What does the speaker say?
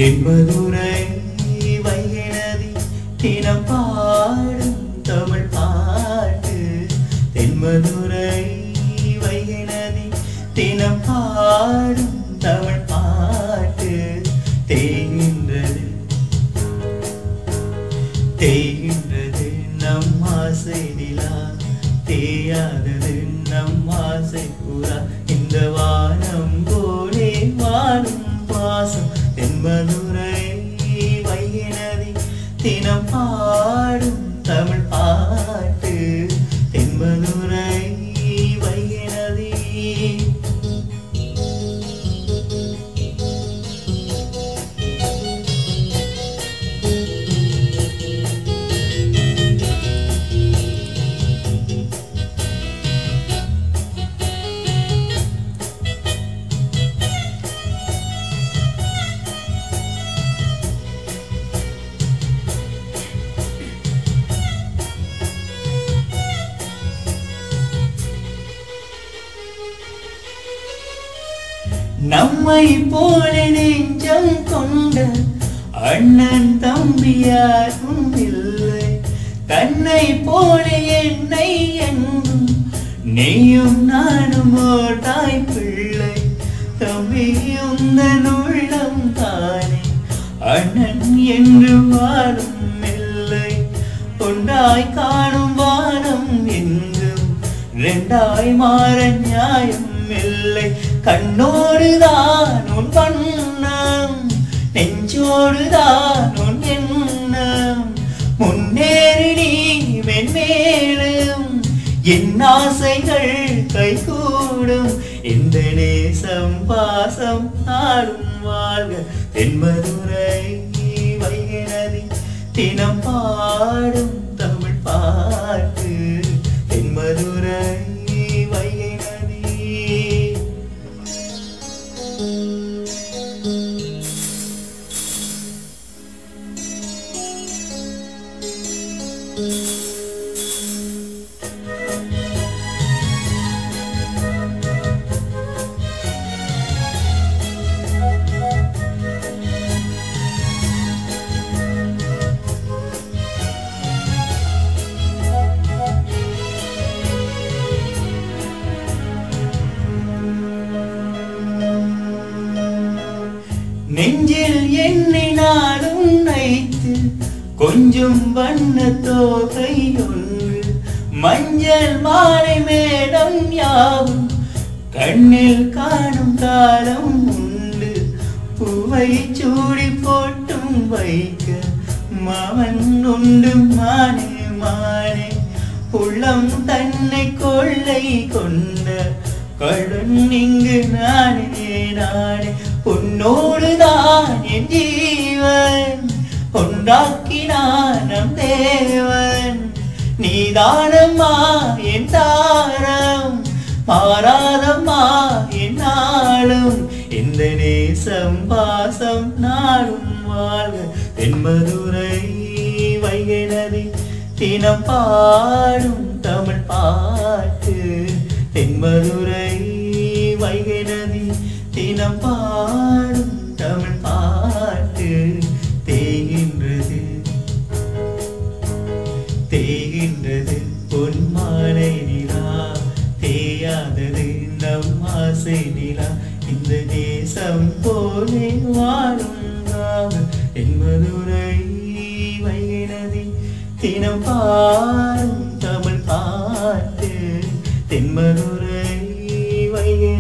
தென்மதுரை வைகை தினம் பாடும் தமிழ் பாட்டு. தென்மதுரை வைகை தினம் பாடும் தமிழ் பாட்டு. தேய்கின்றது தேய்கின்றது நம் ஆசை நிலா, தேயாதது நம் ஆசை புறா. இந்த வானம் போலே வாழும் பாசம். தென்மதுரை வைகை தினம் பாடும் தமிழ் பாட்டு. தென்மதுரை வைகை நம்மை போல நெஞ்சம் கொண்ட அண்ணன் தம்பி யாரும் இல்லை. தன்னை போல என்னை என்றும் நீயும் நானும் ஓர் தாய் பிள்ளை. தம்பி உந்தன் உள்ளம் தானே, அண்ணன் என்று வாழும் இல்லை. ஒன்றாய் காணும் வானம் என்றும் ரெண்டாய் மாற நியாயம் இல்லை. கண்ணோடுதான் உன் வண்ணம், நெஞ்சோடுதான் உன் எண்ணம். முன்னேறி நீ மென்மேலும் என் ஆசைகள் கைகூடும். இந்த நேசம் பாசம் நாடும் வாழ்க. தென்மதுரை வைகை தினம் பாடும் தமிழ் பாட்டு. தென்மதுரை வைகை நெஞ்சில் என்னை நாடும் நைத்து கொஞ்சம் வண்ண தோகை ஒன்று. மஞ்சள் மாலை மேடம் யாவும் கண்ணில் காணும் காலம் உண்டு. பூவை சூடி போட்டும் வைக்க மாமன் உண்டு மானே மானே. உள்ளம் தன்னை கொள்ளை கொண்ட கடன் இங்கு நானே நானே. உன்னோடுதான் என் ஜீவன், ஒன்றாக்கினான் நம் தேவன். நீதானம்மா என் தாரம், மாறாதம்மா என் நாளும். இந்த நேசம் பாசம் நாடும் வாழ்க. தென்மதுரை வைகை தினம் பாடும் தமிழ் பாட்டு. தென்மதுரை வைகை தினம் பாடும் தமிழ் பாட்டு. தேய்கின்றது தேய்கின்றது பொன்மாலை நிலா, தேயாதது நம் ஆசை நிலா. இந்த தேசம் போலே வாழும் நாங்கள். தென்மதுரை வைகை தினம் பாடும் தமிழ் பாட்டு. தென்மதுரை வைகை